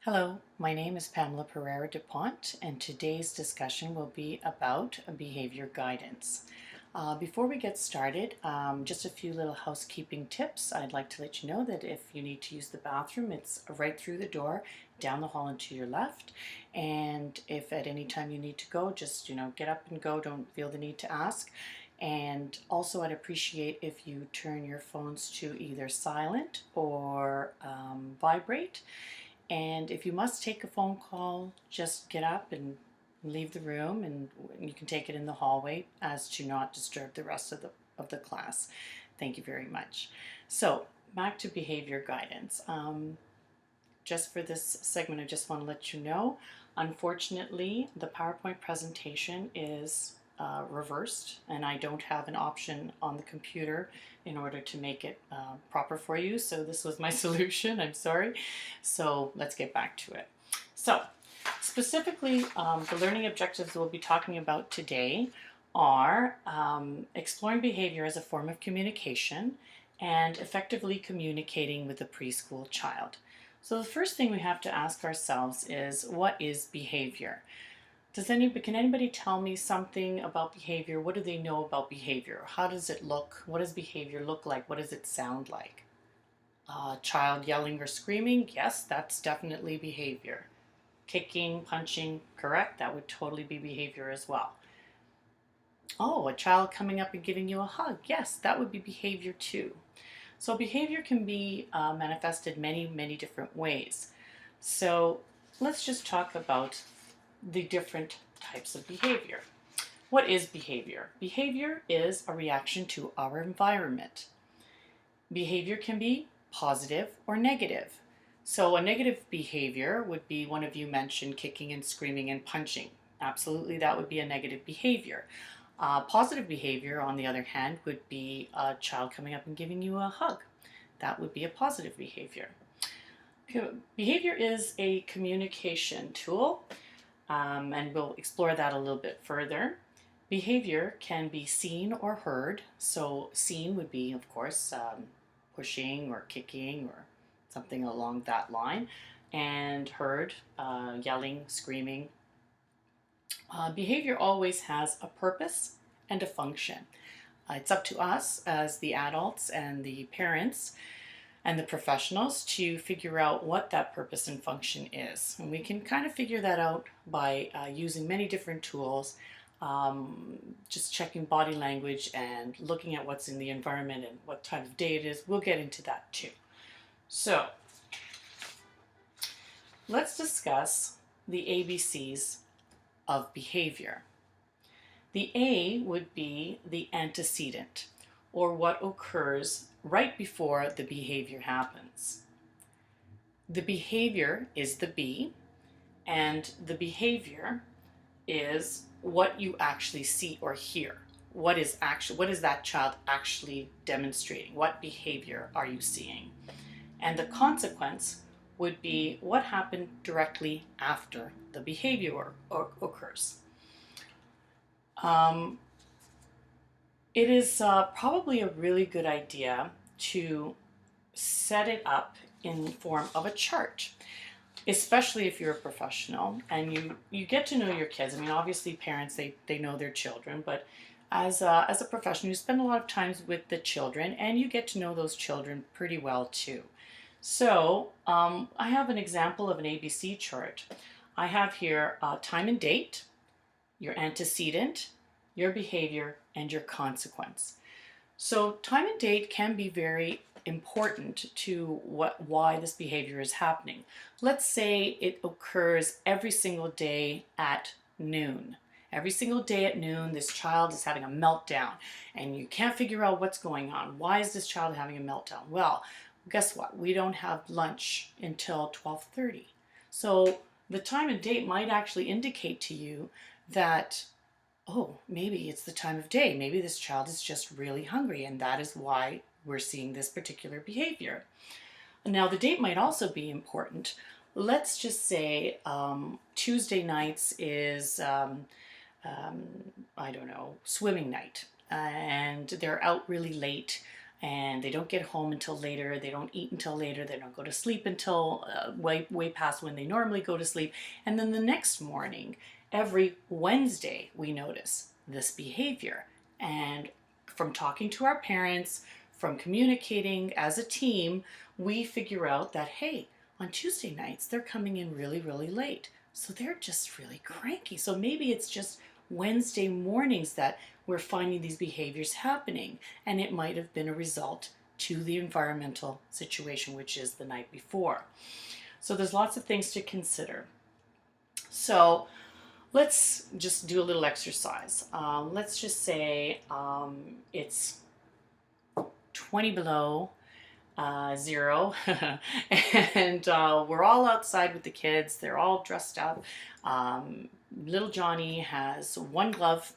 Hello, my name is Pamela Pereira-DaPonte, and today's discussion will be about behavior guidance. Before we get started, just a few little housekeeping tips. I'd like to let you know that if you need to use the bathroom, it's right through the door, down the hall and to your left. And if at any time you need to go, just get up and go. Don't feel the need to ask. And also, I'd appreciate if you turn your phones to either silent or vibrate. And if you must take a phone call, just get up and leave the room, and you can take it in the hallway as to not disturb the rest of the class. Thank you very much. So back to behavior guidance. Just for this segment, I just want to let you know, unfortunately, the PowerPoint presentation is reversed, and I don't have an option on the computer in order to make it proper for you. So this was my solution. I'm sorry. So let's get back to it. So specifically, the learning objectives we'll be talking about today are exploring behavior as a form of communication and effectively communicating with a preschool child. So the first thing we have to ask ourselves is, what is behavior? Can anybody tell me something about behavior? What do they know about behavior? How does it look? What does behavior look like? What does it sound like? Child yelling or screaming? Yes, that's definitely behavior. Kicking, punching, correct? That would totally be behavior as well. Oh, a child coming up and giving you a hug? Yes, that would be behavior too. So behavior can be manifested many different ways. So let's just talk about the different types of behavior. What is behavior? Behavior is a reaction to our environment. Behavior can be positive or negative. So a negative behavior would be, one of you mentioned kicking and screaming and punching. Absolutely, that would be a negative behavior. Positive behavior, on the other hand, would be a child coming up and giving you a hug. That would be a positive behavior. Behavior is a communication tool, and we'll explore that a little bit further. Behavior can be seen or heard. So seen would be, of course, pushing or kicking or something along that line, and heard, yelling, screaming. Behavior always has a purpose and a function. It's up to us as the adults and the parents and the professionals to figure out what that purpose and function is. And we can kind of figure that out by using many different tools, just checking body language and looking at what's in the environment and what time of day it is. We'll get into that too. So let's discuss the ABCs of behavior. The A would be the antecedent, or what occurs right before the behavior happens. The behavior is the B, and the behavior is what you actually see or hear. What is that child actually demonstrating? What behavior are you seeing? And the consequence would be what happened directly after the behavior occurs. It is probably a really good idea to set it up in the form of a chart, especially if you're a professional and you get to know your kids. I mean, obviously parents, they know their children, but as a professional, you spend a lot of time with the children and you get to know those children pretty well too. So I have an example of an ABC chart. I have here time and date, your antecedent, your behavior, and your consequence. So time and date can be very important to why this behavior is happening. Let's say it occurs every single day at noon. Every single day at noon, this child is having a meltdown and you can't figure out what's going on. Why is this child having a meltdown? Well, guess what? We don't have lunch until 12:30. So the time and date might actually indicate to you that, oh, maybe it's the time of day. Maybe this child is just really hungry, and that is why we're seeing this particular behavior. Now, the date might also be important. Let's just say Tuesday nights is, I don't know, swimming night, and they're out really late, and they don't get home until later, they don't eat until later, they don't go to sleep until way past when they normally go to sleep. And then the next morning, every Wednesday, we notice this behavior. And from talking to our parents, from communicating as a team, we figure out that, hey, on Tuesday nights, they're coming in really, really late. So they're just really cranky. So maybe it's just Wednesday mornings that we're finding these behaviors happening. And it might have been a result to the environmental situation, which is the night before. So there's lots of things to consider. So let's just do a little exercise. Let's just say it's 20 below zero and we're all outside with the kids. They're all dressed up. Little Johnny has one glove,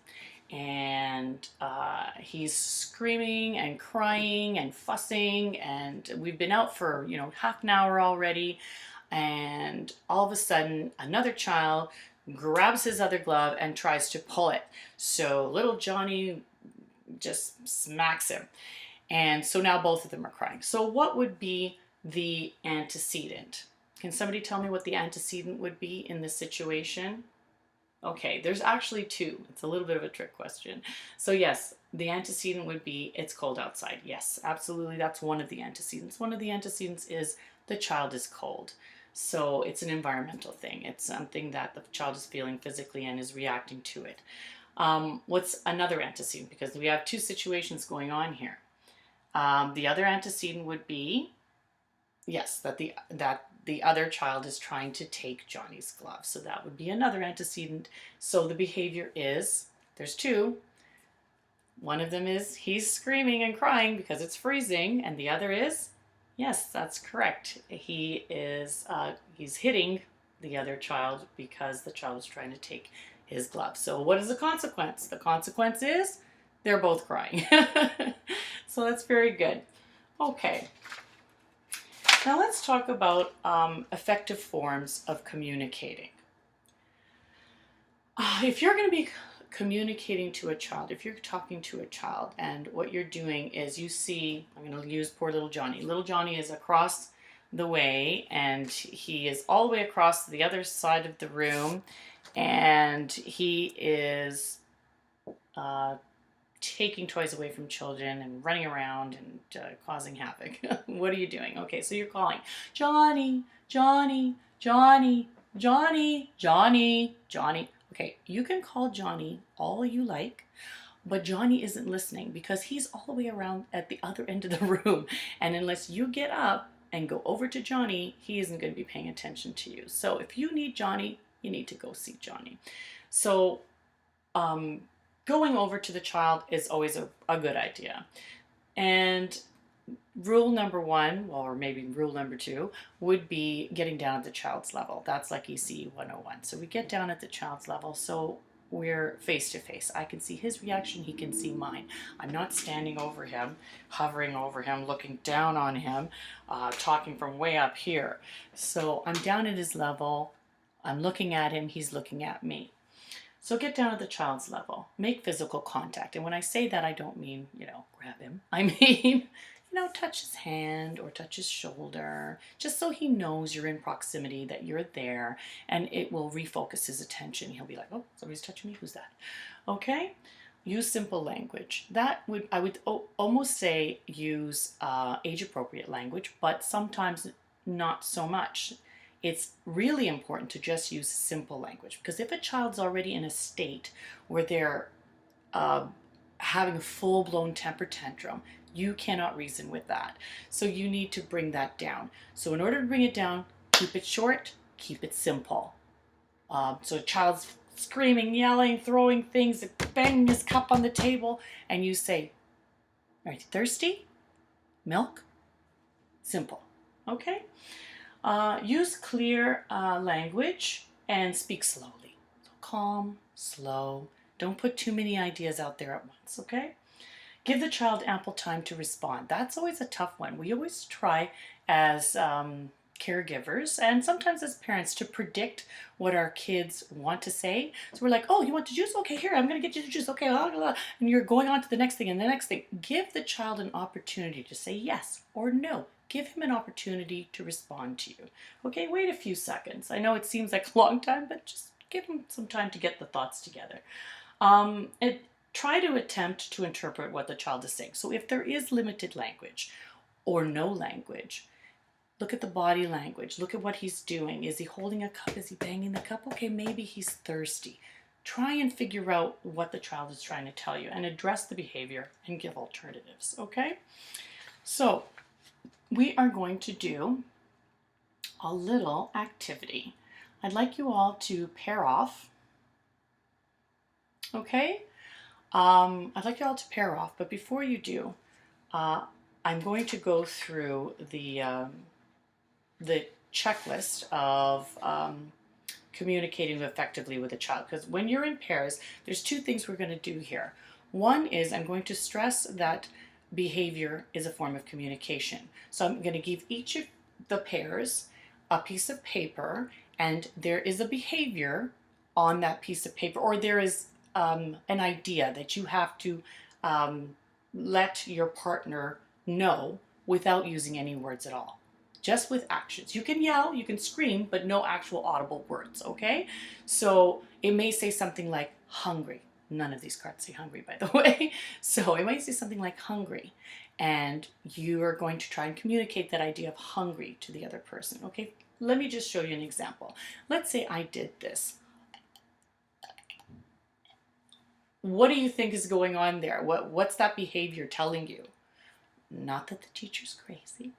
and he's screaming and crying and fussing, and we've been out for half an hour already, and all of a sudden another child grabs his other glove and tries to pull it. So little Johnny just smacks him. And so now both of them are crying. So what would be the antecedent? Can somebody tell me what the antecedent would be in this situation? Okay, there's actually two. It's a little bit of a trick question. So yes, the antecedent would be it's cold outside. Yes, absolutely. That's one of the antecedents. One of the antecedents is the child is cold. So it's an environmental thing. It's something that the child is feeling physically and is reacting to it. What's another antecedent? Because we have two situations going on here. The other antecedent would be, yes, that the other child is trying to take Johnny's glove. So that would be another antecedent. So the behavior is, there's two. One of them is he's screaming and crying because it's freezing, and the other is, yes, that's correct. He is he's hitting the other child because the child is trying to take his glove. So what is the consequence? The consequence is they're both crying. So that's very good. Okay. Now let's talk about effective forms of communicating. If you're going to be communicating to a child, if you're talking to a child and what you're doing is you see, I'm going to use poor little Johnny. Little Johnny is across the way, and he is all the way across the other side of the room, and he is taking toys away from children and running around and causing havoc. What are you doing? Okay, so you're calling, Johnny, Johnny, Johnny, Johnny, Johnny, Johnny. Okay, you can call Johnny all you like, but Johnny isn't listening because he's all the way around at the other end of the room. And unless you get up and go over to Johnny, he isn't going to be paying attention to you. So if you need Johnny, you need to go see Johnny. So going over to the child is always a good idea. And rule number one, or maybe rule number two, would be getting down at the child's level. That's like ECE 101. So we get down at the child's level, so we're face to face. I can see his reaction, he can see mine. I'm not standing over him, hovering over him, looking down on him, talking from way up here. So I'm down at his level, I'm looking at him, he's looking at me. So get down at the child's level, make physical contact. And when I say that, I don't mean, grab him. I mean, touch his hand or touch his shoulder, just so he knows you're in proximity, that you're there, and it will refocus his attention. He'll be like, oh, somebody's touching me, who's that? Okay? Use simple language. I would almost say use age-appropriate language, but sometimes not so much. It's really important to just use simple language, because if a child's already in a state where they're having a full-blown temper tantrum, you cannot reason with that. So you need to bring that down. So in order to bring it down, keep it short, keep it simple. So a child's screaming, yelling, throwing things, banging his cup on the table, and you say, are you thirsty? Milk? Simple. Okay? Use clear language and speak slowly. So calm, slow. Don't put too many ideas out there at once, okay? Give the child ample time to respond. That's always a tough one. We always try as caregivers and sometimes as parents to predict what our kids want to say. So we're like, oh, you want the juice? Okay, here, I'm going to get you the juice. Okay, blah, blah, blah. And you're going on to the next thing and the next thing. Give the child an opportunity to say yes or no. Give him an opportunity to respond to you. Okay, wait a few seconds. I know it seems like a long time, but just give him some time to get the thoughts together. And try to attempt to interpret what the child is saying. So if there is limited language or no language, look at the body language. Look at what he's doing. Is he holding a cup? Is he banging the cup? Okay, maybe he's thirsty. Try and figure out what the child is trying to tell you and address the behavior and give alternatives, okay? So we are going to do a little activity. I'd like you all to pair off, okay? I'd like you all to pair off, but before you do, I'm going to go through the checklist of communicating effectively with a child. Because when you're in pairs, there's two things we're going to do here. One is I'm going to stress that behavior is a form of communication. So I'm going to give each of the pairs a piece of paper, and there is a behavior on that piece of paper, or there is an idea that you have to let your partner know without using any words at all. Just with actions. You can yell, you can scream, but no actual audible words, okay? So it may say something like hungry. None of these cards say hungry, by the way. So it might say something like hungry, and you are going to try and communicate that idea of hungry to the other person, okay? Let me just show you an example. Let's say I did this. What do you think is going on there? What's that behavior telling you? Not that the teacher's crazy.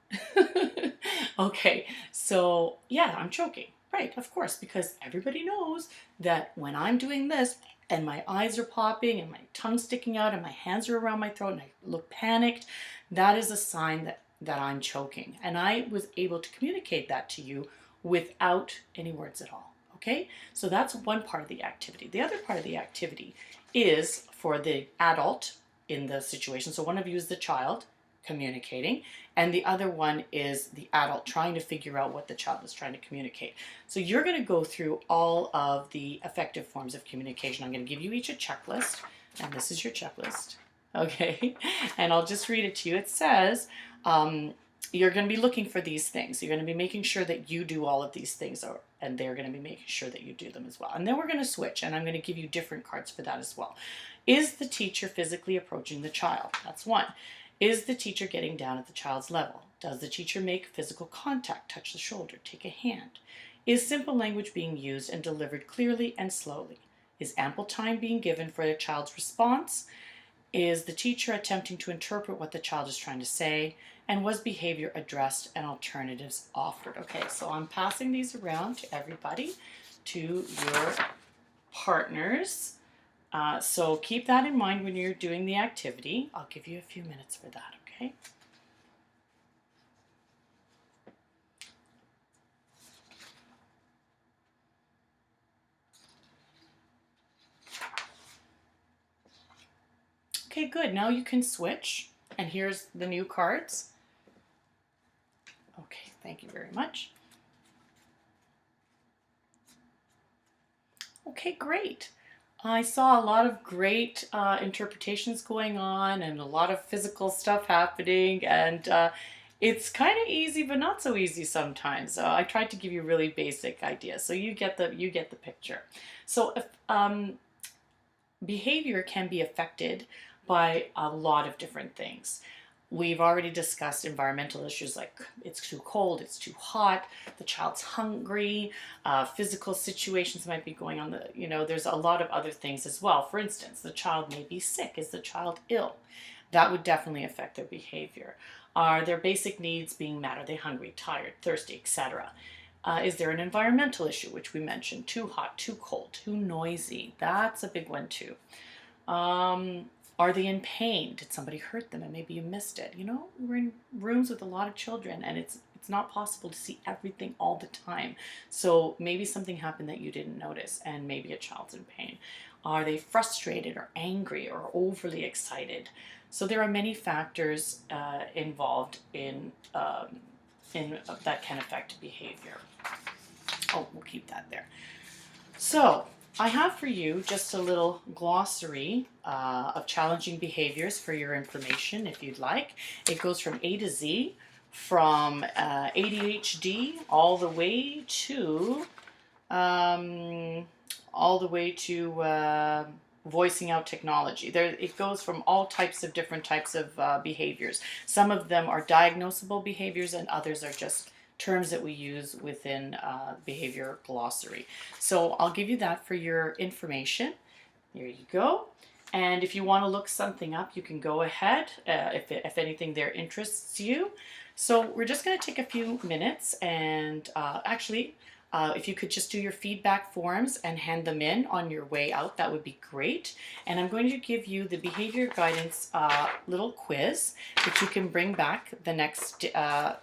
Okay, so yeah, I'm choking. Right, of course, because everybody knows that when I'm doing this and my eyes are popping and my tongue's sticking out and my hands are around my throat and I look panicked, that is a sign that I'm choking. And I was able to communicate that to you without any words at all. Okay, so that's one part of the activity. The other part of the activity is for the adult in the situation. So one of you is the child communicating, and the other one is the adult trying to figure out what the child is trying to communicate. So you're going to go through all of the effective forms of communication. I'm going to give you each a checklist, and this is your checklist, okay? And I'll just read it to you. It says, you're going to be looking for these things. You're going to be making sure that you do all of these things, and they're going to be making sure that you do them as well. And then we're going to switch, and I'm going to give you different cards for that as well. Is the teacher physically approaching the child? That's one. Is the teacher getting down at the child's level? Does the teacher make physical contact, touch the shoulder, take a hand? Is simple language being used and delivered clearly and slowly? Is ample time being given for the child's response? Is the teacher attempting to interpret what the child is trying to say? And was behavior addressed and alternatives offered? Okay, so I'm passing these around to everybody, to your partners. So keep that in mind when you're doing the activity. I'll give you a few minutes for that, okay? Okay, good. Now you can switch. And here's the new cards. Okay, thank you very much. Okay, great. I saw a lot of great interpretations going on and a lot of physical stuff happening, and it's kind of easy but not so easy sometimes. I tried to give you really basic ideas, so you get the picture. So if behavior can be affected by a lot of different things. We've already discussed environmental issues like it's too cold, it's too hot, the child's hungry, physical situations might be going on. There's a lot of other things as well. For instance, the child may be sick. Is the child ill? That would definitely affect their behavior. Are their basic needs being met? Are they hungry, tired, thirsty, etc.? Is there an environmental issue, which we mentioned? Too hot, too cold, too noisy. That's a big one too. Are they in pain? Did somebody hurt them and maybe you missed it? We're in rooms with a lot of children and it's not possible to see everything all the time. So maybe something happened that you didn't notice and maybe a child's in pain. Are they frustrated or angry or overly excited? So there are many factors involved in that can affect behavior. Oh, we'll keep that there. So I have for you just a little glossary of challenging behaviors for your information if you'd like. It goes from A to Z, from ADHD um, all the way to voicing out technology. It goes from all types of different types of behaviors. Some of them are diagnosable behaviors, and others are just terms that we use within behavior glossary. So I'll give you that for your information. Here you go. And if you want to look something up, you can go ahead if anything there interests you. So we're just going to take a few minutes and if you could just do your feedback forms and hand them in on your way out, that would be great. And I'm going to give you the behavior guidance little quiz that you can bring back the next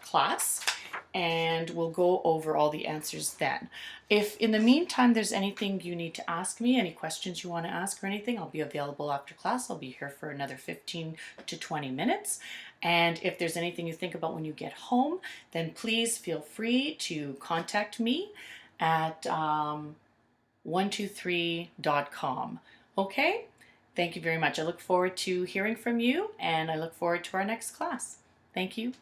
class, and we'll go over all the answers then. If in the meantime there's anything you need to ask me, any questions you want to ask or anything, I'll be available after class. I'll be here for another 15 to 20 minutes. And if there's anything you think about when you get home, then please feel free to contact me at 123.com. Okay? Thank you very much. I look forward to hearing from you, and I look forward to our next class. Thank you.